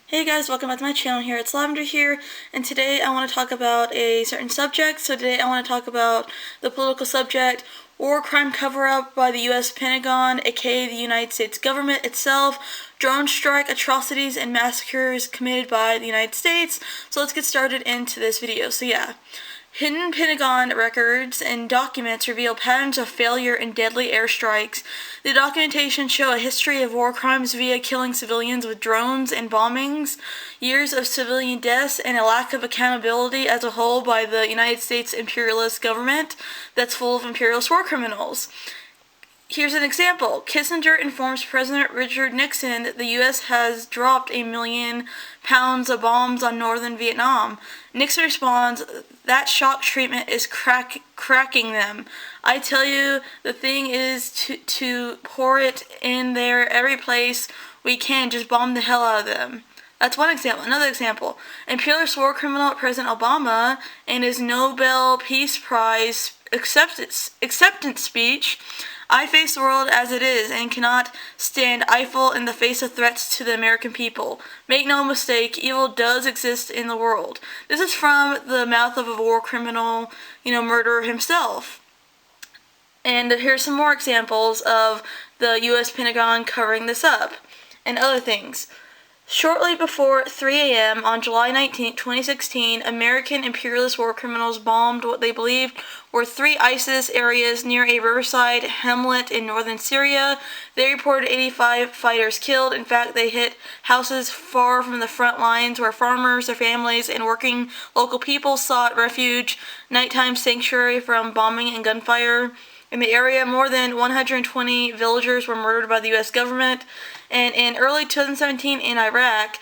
Hey guys, welcome back to my channel here. It's Lavender here, and today I want to talk about a certain subject. So today I want to talk about the political subject, war crime cover-up by the U.S. Pentagon, aka the United States government itself, drone strike atrocities and massacres committed by the United States. So let's get started into this video. So yeah. Hidden Pentagon records and documents reveal patterns of failure and deadly airstrikes. The documentation show a history of war crimes via killing civilians with drones and bombings, years of civilian deaths, and a lack of accountability as a whole by the United States imperialist government that's full of imperialist war criminals. Here's an example. Kissinger informs President Richard Nixon that the U.S. has dropped 1 million pounds of bombs on northern Vietnam. Nixon responds, "That shock treatment is cracking them. I tell you, the thing is to pour it in there every place we can, just bomb the hell out of them." That's one example. Another example. Imperialist war criminal President Obama, in his Nobel Peace Prize acceptance speech, "I face the world as it is and cannot stand idle in the face of threats to the American people. Make no mistake, evil does exist in the world." This is from the mouth of a war criminal, murderer himself. And here's some more examples of the U.S. Pentagon covering this up and other things. Shortly before 3 a.m. on July 19, 2016, American imperialist war criminals bombed what they believed were 3 ISIS areas near a riverside hamlet in northern Syria. They reported 85 fighters killed. In fact, they hit houses far from the front lines where farmers, their families, and working local people sought refuge, nighttime sanctuary from bombing and gunfire. In the area, more than 120 villagers were murdered by the U.S. government. And in early 2017 in Iraq,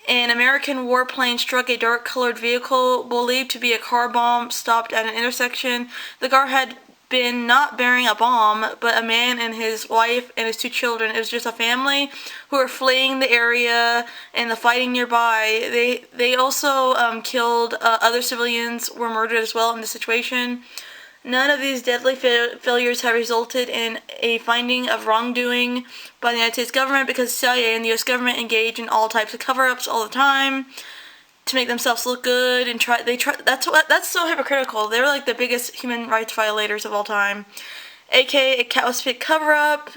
an American warplane struck a dark-colored vehicle believed to be a car bomb stopped at an intersection. The car had been not bearing a bomb, but a man and his wife and his 2 children. It was just a family who were fleeing the area and the fighting nearby. They also killed other civilians, were murdered as well in the situation. None of these deadly failures have resulted in a finding of wrongdoing by the United States government because CIA and the U.S. government engage in all types of cover-ups all the time to make themselves look good and that's so hypocritical. They're like the biggest human rights violators of all time. aka a catastrophic cover-up.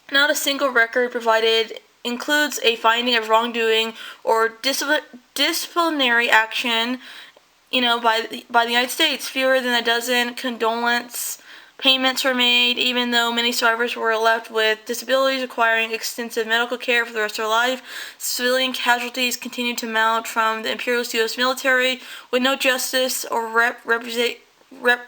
Not a single record provided includes a finding of wrongdoing or disciplinary action by the United States. Fewer than a dozen condolence payments were made, even though many survivors were left with disabilities requiring extensive medical care for the rest of their life. Civilian casualties continued to mount from the imperialist U.S. military, with no justice or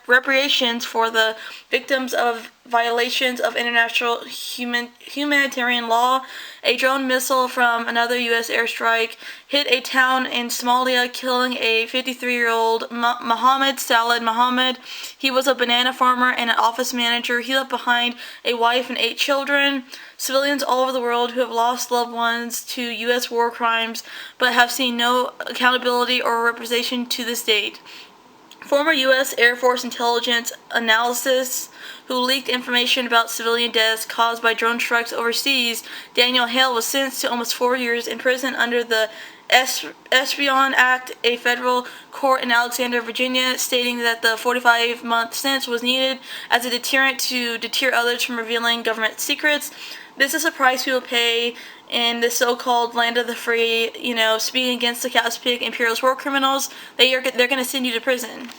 reparations for the victims of violations of international humanitarian law. A drone missile from another U.S. airstrike hit a town in Somalia, killing a 53-year-old Mohammed Salad Mohammed. He was a banana farmer and an office manager. He left behind a wife and 8 children. Civilians all over the world who have lost loved ones to U.S. war crimes but have seen no accountability or representation to this date. Former U.S. Air Force intelligence analysts who leaked information about civilian deaths caused by drone strikes overseas, Daniel Hale, was sentenced to almost 4 years in prison under the Espionage Act, a federal court in Alexandria, Virginia, stating that the 45-month sentence was needed as a deterrent to deter others from revealing government secrets. This is a price we will pay in the so-called land of the free, speaking against the catastrophic imperialist war criminals. They're going to send you to prison.